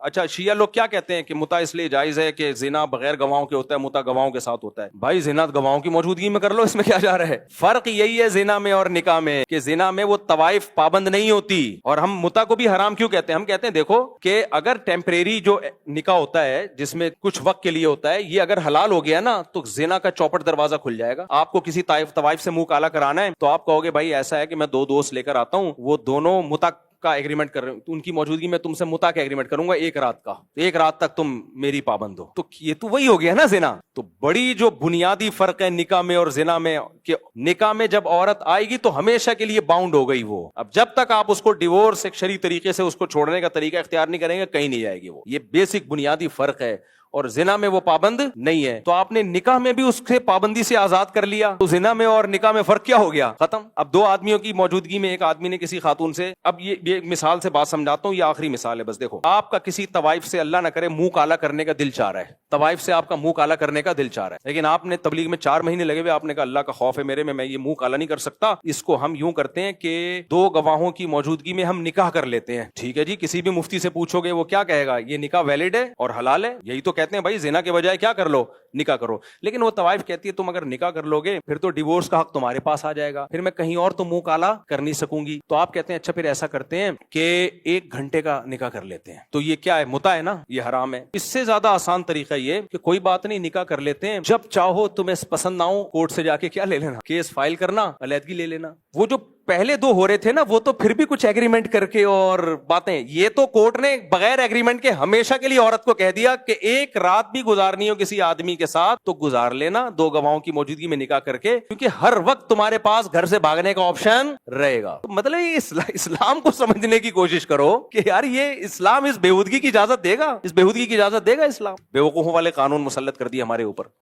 اچھا شیعہ لوگ کیا کہتے ہیں کہ متع اس لیے جائز ہے کہ زنا بغیر گواہوں کے ہوتا ہے, متع گواہوں کے ساتھ ہوتا ہے. بھائی زنا گواہوں کی موجودگی میں کر لو, اس میں کیا جا رہا ہے؟ فرق یہی ہے زنا میں اور نکاح میں کہ زنا میں وہ طوائف پابند نہیں ہوتی. اور ہم متع کو بھی حرام کیوں کہتے ہیں؟ ہم کہتے ہیں دیکھو کہ اگر ٹیمپریری جو نکاح ہوتا ہے جس میں کچھ وقت کے لیے ہوتا ہے, یہ اگر حلال ہو گیا نا تو زنا کا چوپٹ دروازہ کھل جائے گا. آپ کو کسی طوائف سے منہ کالا کرانا ہے تو آپ کہو گے بھائی ایسا ہے کہ میں 2 دوست لے کر آتا ہوں, وہ دونوں متع کا ایگریمنٹ کر رہے ہوں, تو ان کی موجودگی میں تم سے متع کا ایگریمنٹ کروں گا 1 رات کا, 1 رات تک تم میری پابند ہو. تو یہ تو وہی ہو گیا نا زنا. تو بڑی جو بنیادی فرق ہے نکاح میں اور زنا میں کہ نکاح میں جب عورت آئے گی تو ہمیشہ کے لیے باؤنڈ ہو گئی وہ. اب جب تک آپ اس کو ڈیورس ایک شرعی طریقے سے اس کو چھوڑنے کا طریقہ اختیار نہیں کریں گے کہیں نہیں جائے گی وہ. یہ بیسک بنیادی فرق ہے. اور زنا میں وہ پابند نہیں ہے. تو آپ نے نکاح میں بھی اس سے پابندی سے آزاد کر لیا, تو زنا میں اور نکاح میں فرق کیا ہو گیا؟ ختم. اب 2 آدمیوں کی موجودگی میں ایک آدمی نے کسی خاتون سے, اب یہ مثال سے بات سمجھاتا ہوں, یہ آخری مثال ہے بس. دیکھو آپ کا کسی طوائف سے اللہ نہ کرے منہ کالا کرنے کا دل چاہ رہا ہے, طوائف سے آپ کا منہ کالا کرنے کا دل چاہ رہا ہے, لیکن آپ نے تبلیغ میں 4 مہینے لگے ہوئے, آپ نے کہا اللہ کا خوف ہے میرے میں یہ منہ کالا نہیں کر سکتا, اس کو ہم یوں کرتے ہیں کہ 2 گواہوں کی موجودگی میں ہم نکاح کر لیتے ہیں. ٹھیک ہے جی, کسی بھی مفتی سے پوچھو گے وہ کیا کہے گا؟ یہ نکاح ویلڈ ہے اور حلال ہے. یہی تو کہتے ہیں بھائی زنا کے بجائے کیا کر لو, نکاح کرو. لیکن وہ طوائف کہتی ہے تم اگر نکاح کر لو گے پھر تو ڈیورس کا حق تمہارے پاس آ جائے گا, پھر میں کہیں اور تو منہ کالا کر نہیں سکوں گی. تو آپ کہتے ہیں اچھا پھر ایسا کرتے ہیں کہ 1 گھنٹے کا نکاح کر لیتے ہیں. تو یہ کیا ہے؟ متع ہے نا, یہ حرام ہے. اس سے زیادہ آسان طریقہ یہ کہ کوئی بات نہیں, نکاح کر لیتے ہیں, جب چاہو تمہیں پسند نہ ہو کورٹ سے جا کے کیا لے لینا, کیس فائل کرنا, علیحدگی لے لینا. وہ جو پہلے 2 ہو رہے تھے نا وہ تو پھر بھی کچھ ایگریمنٹ کر کے اور باتیں, یہ تو کورٹ نے بغیر ایگریمنٹ کے ہمیشہ کے لیے عورت کو کہہ دیا کہ 1 رات بھی گزارنی ہو کسی آدمی کے ساتھ تو گزار لینا 2 گواہوں کی موجودگی میں نکاح کر کے, کیونکہ ہر وقت تمہارے پاس گھر سے بھاگنے کا آپشن رہے گا. مطلب اسلام کو سمجھنے کی کوشش کرو کہ یار یہ اسلام اس بےہودگی کی اجازت دے گا, اس بےہودگی کی اجازت دے گا اسلام؟ بیوقوفوں والے قانون مسلط کر دیے ہمارے اوپر.